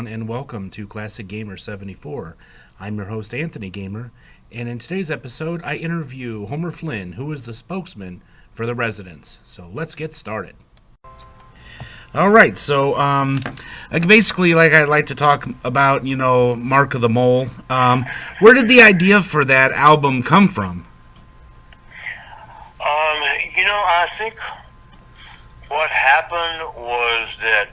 everyone, and welcome to Classic Gamer 74. I'm your host, Anthony Gamer, and in today's episode, I interview Homer Flynn, who is the spokesman for the residents. So let's get started. All right, so basically, I'd like to talk about, Mark of the Mole. Where did the idea for that album come from? I think what happened was that,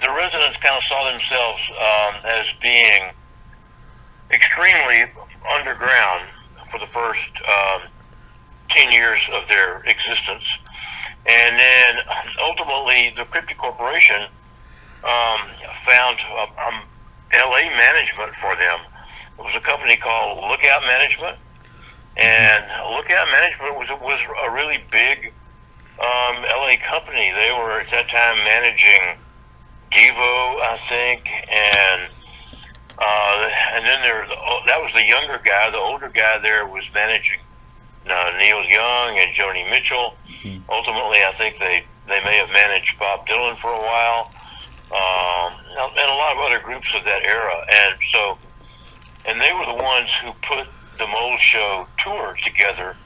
the residents kind of saw themselves as being extremely underground for the first 10 years of their existence. And then ultimately the Cryptic Corporation found LA management for them. It was a company called Lookout Management. And Lookout Management was a really big LA company. They were at that time managing Devo, I think, and then that was the younger guy. The older guy there was managing Neil Young and Joni Mitchell. Ultimately, I think they may have managed Bob Dylan for a while, and a lot of other groups of that era. And they were the ones who put the Mole Show tour together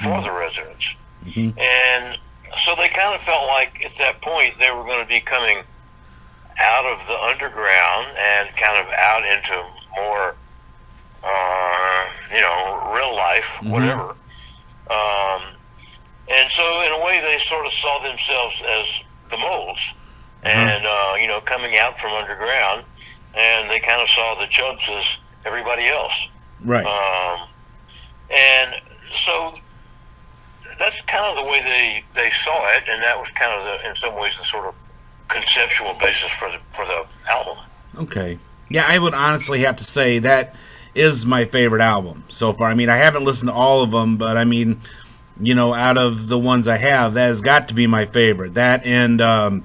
for the residents. And so they kind of felt like at that point they were going to be coming out of the underground and kind of out into more, real life, whatever. And so in a way they sort of saw themselves as the moles and, coming out from underground, and they kind of saw the Chubs as everybody else. Right. And so that's kind of the way they saw it, and that was kind of in some ways the sort of conceptual basis for the album. Okay. Yeah, I would honestly have to say that is my favorite album so far. I mean, I haven't listened to all of them, but I mean, out of the ones I have, that has got to be my favorite. That and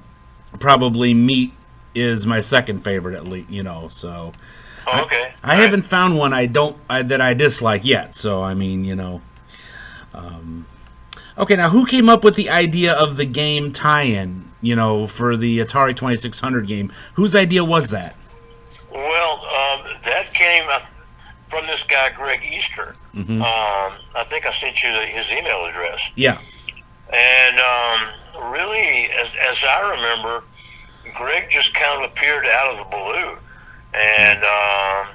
probably Meat is my second favorite, at least. So. Oh, okay. I haven't found one that I dislike yet. So I mean, Okay, now who came up with the idea of the game tie-in? For the Atari 2600 game, whose idea was that? Well, that came from this guy Greg Easter. I think I sent you his email address. Yeah. And really, as I remember, Greg just kind of appeared out of the blue. And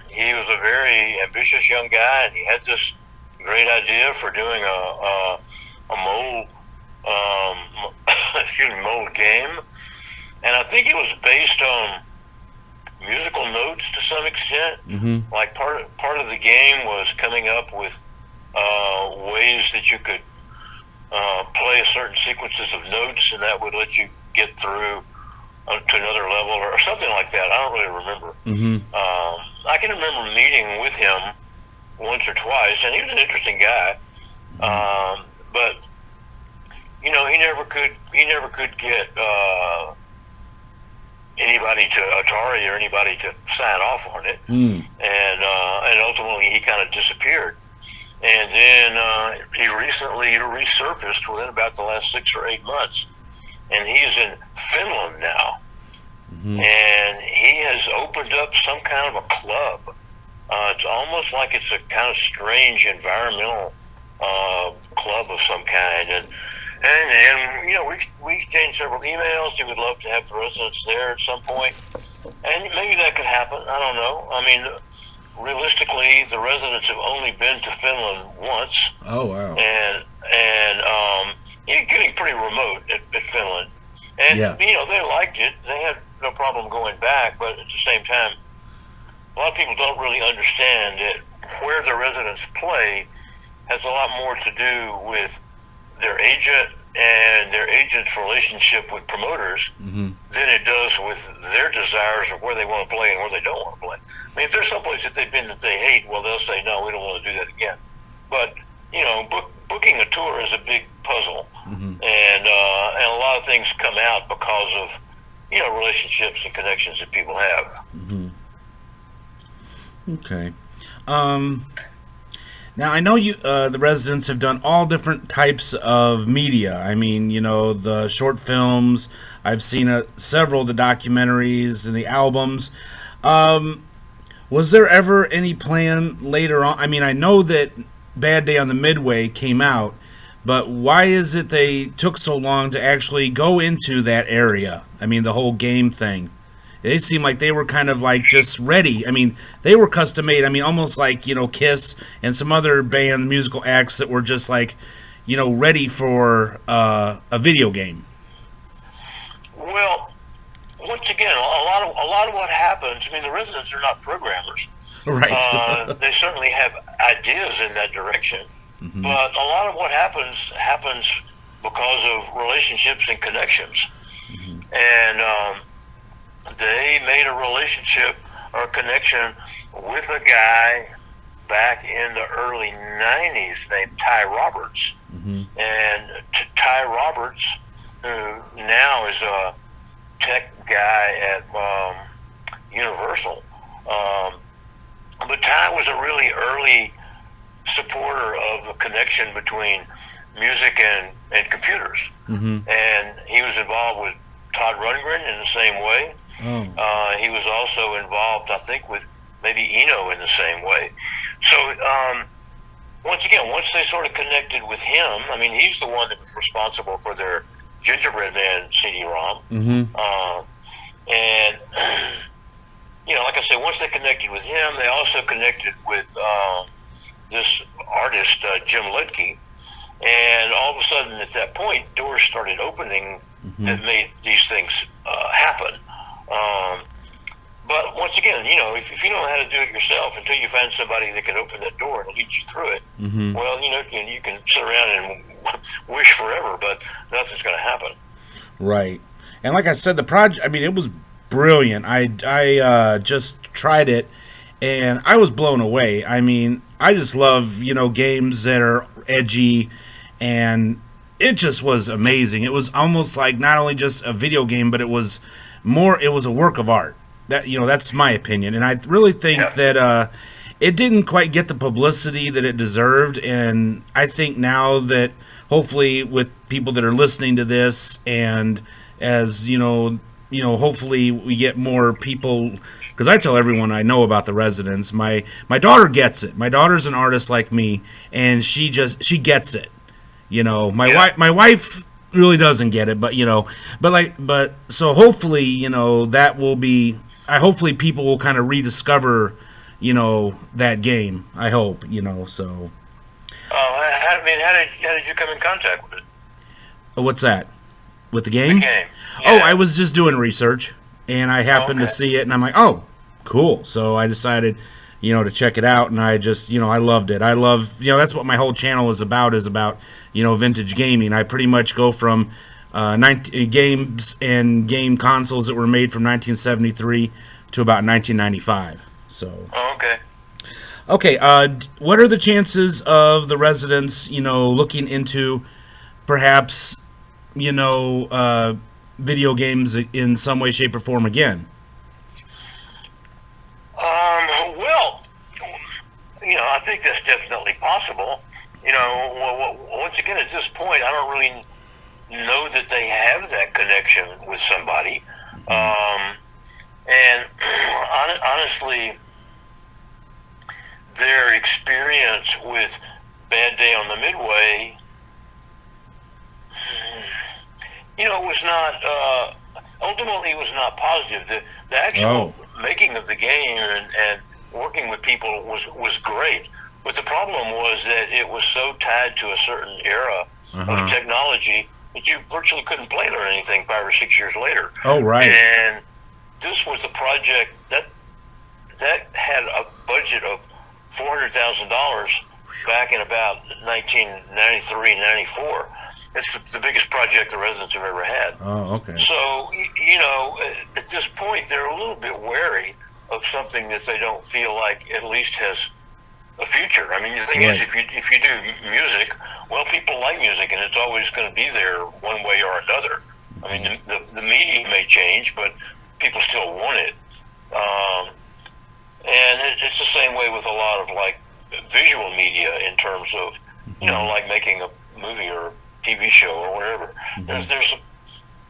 he was a very ambitious young guy, and he had this great idea for doing a mole, mole game. And I think it was based on musical notes to some extent. Like part of the game was coming up with ways that you could play a certain sequences of notes, and that would let you get through to another level or something like that. I don't really remember. I can remember meeting with him once or twice, and he was an interesting guy. But he never could get anybody to Atari or anybody to sign off on it. And ultimately he kind of disappeared. And then he recently resurfaced within about the last 6 or 8 months. And he is in Finland now. And he has opened up some kind of a club. It's almost like it's a kind of strange environmental club of some kind. And we exchanged several emails. He would love to have the residents there at some point. And maybe that could happen. I don't know. I mean, realistically, the residents have only been to Finland once. Oh, wow. And you're getting pretty remote at Finland. And, they liked it. They had no problem going back, but at the same time, a lot of people don't really understand that where the residents play has a lot more to do with their agent and their agent's relationship with promoters than it does with their desires of where they want to play and where they don't want to play. I mean, if there's someplace that they've been that they hate, well, they'll say, no, we don't want to do that again. But, booking a tour is a big puzzle, and a lot of things come out because of, relationships and connections that people have. Okay. Now, I know you, the residents have done all different types of media. I mean, the short films, I've seen several of the documentaries and the albums. Was there ever any plan later on? I mean, I know that Bad Day on the Midway came out, but why is it they took so long to actually go into that area? I mean, the whole game thing. They seemed like they were kind of like just ready. I mean, they were custom made. I mean, almost like, Kiss and some other band musical acts that were just like, ready for a video game. Well, once again, a lot of what happens. I mean, the residents are not programmers. Right. They certainly have ideas in that direction, Mm-hmm. but a lot of what happens because of relationships and connections. Mm-hmm. And they made a relationship or a connection with a guy back in the early '90s named Ty Roberts. Mm-hmm. And Ty Roberts, who now is a tech guy at Universal. But Ty was a really early supporter of the connection between music and computers. Mm-hmm. And he was involved with Todd Rundgren in the same way. Oh. He was also involved, I think, with maybe Eno in the same way. So, once they sort of connected with him, I mean, he's the one that was responsible for their Gingerbread Man CD Rom. Mm-hmm. And, like I say, once they connected with him, they also connected with this artist, Jim Ledke. And all of a sudden, at that point, doors started opening Mm-hmm. that made these things happen. But once again, if you know how to do it yourself until you find somebody that can open that door and lead you through it, Mm-hmm. well, you can sit around and wish forever, but nothing's going to happen. Right. And like I said, the project, I mean, it was brilliant. I just tried it, and I was blown away. I mean, I just love, games that are edgy, and it just was amazing. It was almost like not only just a video game, but it was a work of art. That's my opinion. And I really think that it didn't quite get the publicity that it deserved. And I think now that hopefully with people that are listening to this, and as hopefully we get more people, because I tell everyone I know about the Residents. My daughter gets it. My daughter's an artist like me, and she gets it. My wife really doesn't get it, but so hopefully, that will be. Hopefully people will kind of rediscover, that game. I hope, so. How did you come in contact with it? What's that? With the game? The game. Oh, Yeah. I was just doing research, and I happened to see it, and I'm like, oh, cool. So I decided, to check it out, and I just, I loved it. I love, that's what my whole channel is about, vintage gaming. I pretty much go from games and game consoles that were made from 1973 to about 1995. So. Oh, okay. Okay, what are the chances of the Residents, looking into perhaps, video games in some way, shape, or form again? Well, I think that's definitely possible. Once again, at this point, I don't really know that they have that connection with somebody. And honestly, their experience with Bad Day on the Midway, was not, ultimately it was not positive. The actual making of the game and working with people was great. But the problem was that it was so tied to a certain era of technology that you virtually couldn't play it or anything 5 or 6 years later. Oh, right. And this was the project that had a budget of $400,000 back in about 1993, 94. It's the biggest project the Residents have ever had. Oh, okay. So, at this point, they're a little bit wary of something that they don't feel like at least has a future. I mean, the thing is, if you do music, well, people like music, and it's always going to be there one way or another. I mean, the medium may change, but people still want it. And it's the same way with a lot of like visual media in terms of, like making a movie or TV show or whatever. There's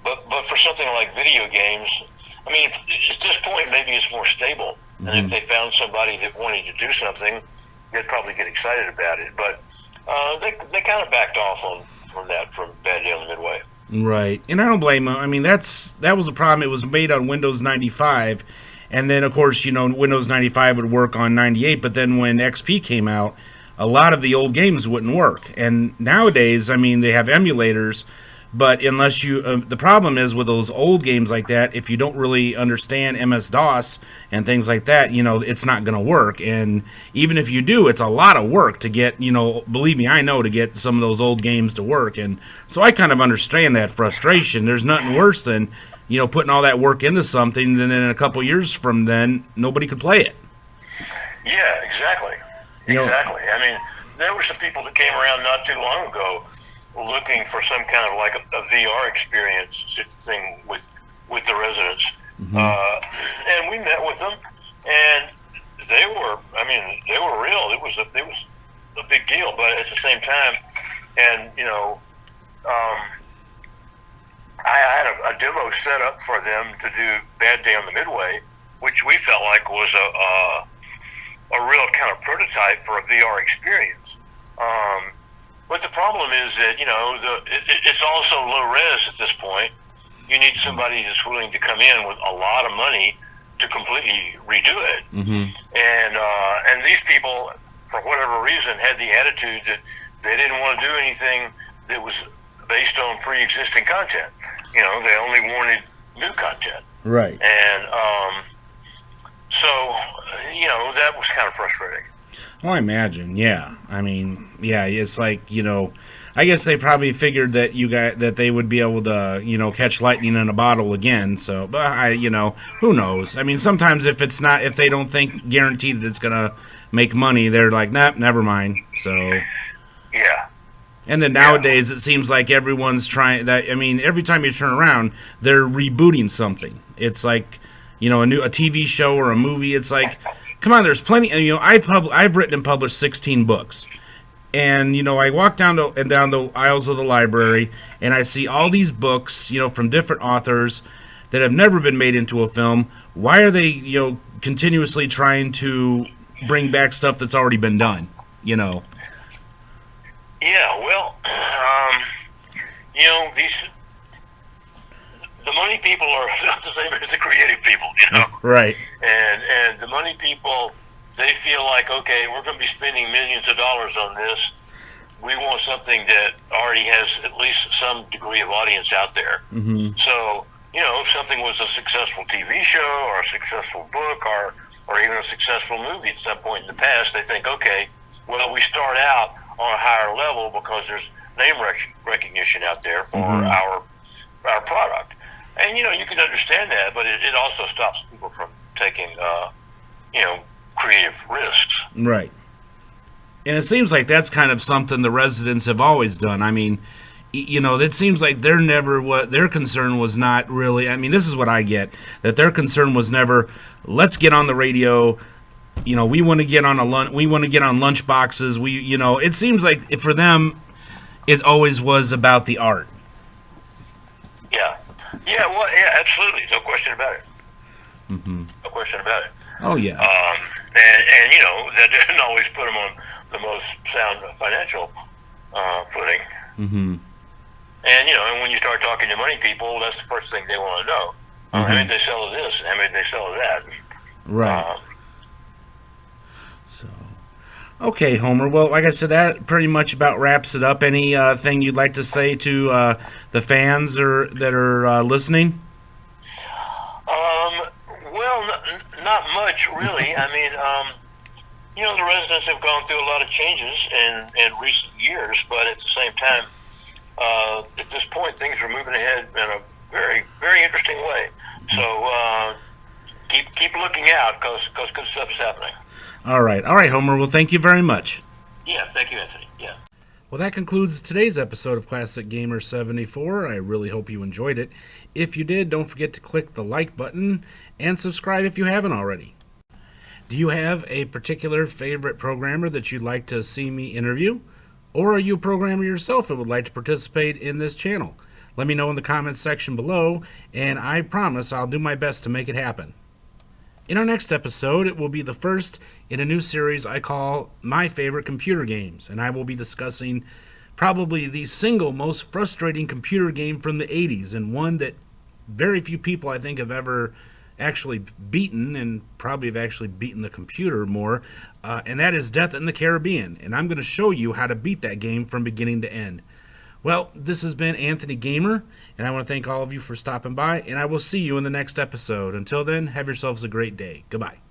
but for something like video games, I mean, at this point, maybe it's more stable. And if they found somebody that wanted to do something, they'd probably get excited about it. But they kind of backed off from Bad Day on the Midway. Right, and I don't blame them. I mean, that was a problem. It was made on Windows 95, and then of course, Windows 95 would work on 98. But then when XP came out, a lot of the old games wouldn't work. And nowadays, I mean, they have emulators. But unless you, the problem is with those old games like that, if you don't really understand MS-DOS and things like that, it's not going to work. And even if you do, it's a lot of work to get, believe me, I know, to get some of those old games to work. And so I kind of understand that frustration. There's nothing worse than, putting all that work into something, and then in a couple years from then, nobody could play it. Yeah, exactly. Exactly. I mean, there were some people that came around not too long ago looking for some kind of like a VR experience thing with the residents. And we met with them, and they were real. It was a big deal, but at the same time, and I had a demo set up for them to do Bad Day on the Midway, which we felt like was a real kind of prototype for a VR experience. But the problem is that, it's also low res at this point. You need somebody that's willing to come in with a lot of money to completely redo it. And these people, for whatever reason, had the attitude that they didn't want to do anything that was based on pre-existing content. They only wanted new content. Right. And so, that was kind of frustrating. Oh, I imagine, yeah. I mean, yeah, it's like, I guess they probably figured that that they would be able to, catch lightning in a bottle again. So, but who knows? I mean, sometimes if they don't think guaranteed that it's gonna make money, they're like, nah, never mind. So, yeah. And then nowadays, it seems like everyone's trying that. I mean, every time you turn around, they're rebooting something. It's like, a TV show or a movie. It's like, come on, there's plenty. I've written and published 16 books, and I walk down the aisles of the library, and I see all these books, from different authors that have never been made into a film. Why are they, continuously trying to bring back stuff that's already been done? Yeah, well, the money people are not the same as the creative people, Right. And the money people, they feel like, okay, we're going to be spending millions of dollars on this. We want something that already has at least some degree of audience out there. So, if something was a successful TV show or a successful book or even a successful movie at some point in the past, they think, okay, well, we start out on a higher level because there's name recognition out there for our product. And, you can understand that, but it also stops people from taking, creative risks. Right. And it seems like that's kind of something the residents have always done. I mean, it seems like their concern was not really, I mean, this is what I get, that their concern was never, let's get on the radio, we want to get on we want to get on lunch boxes. It seems like for them, it always was about the art. Yeah. Yeah, well, yeah, absolutely. No question about it. No question about it. Oh, yeah. And that didn't always put them on the most sound financial footing. And, and when you start talking to money people, that's the first thing they want to know. How many they sell of this? How many they sell of that? Right. Okay, Homer. Well, like I said, that pretty much about wraps it up. Any thing you'd like to say to the fans that are listening? Well, not much, really. I mean, the residents have gone through a lot of changes in recent years, but at the same time, at this point, things are moving ahead in a very, very interesting way. So keep looking out because good stuff is happening. All right, Homer. Well, thank you very much. Yeah, thank you, Anthony. Yeah. Well, that concludes today's episode of Classic Gamer 74. I really hope you enjoyed it. If you did, don't forget to click the like button and subscribe if you haven't already. Do you have a particular favorite programmer that you'd like to see me interview? Or are you a programmer yourself and would like to participate in this channel? Let me know in the comments section below, and I promise I'll do my best to make it happen. In our next episode, it will be the first in a new series I call My Favorite Computer Games, and I will be discussing probably the single most frustrating computer game from the 80s, and one that very few people I think have ever actually beaten, and probably have actually beaten the computer more, and that is Death in the Caribbean, and I'm going to show you how to beat that game from beginning to end. Well, this has been Anthony Gamer, and I want to thank all of you for stopping by, and I will see you in the next episode. Until then, have yourselves a great day. Goodbye.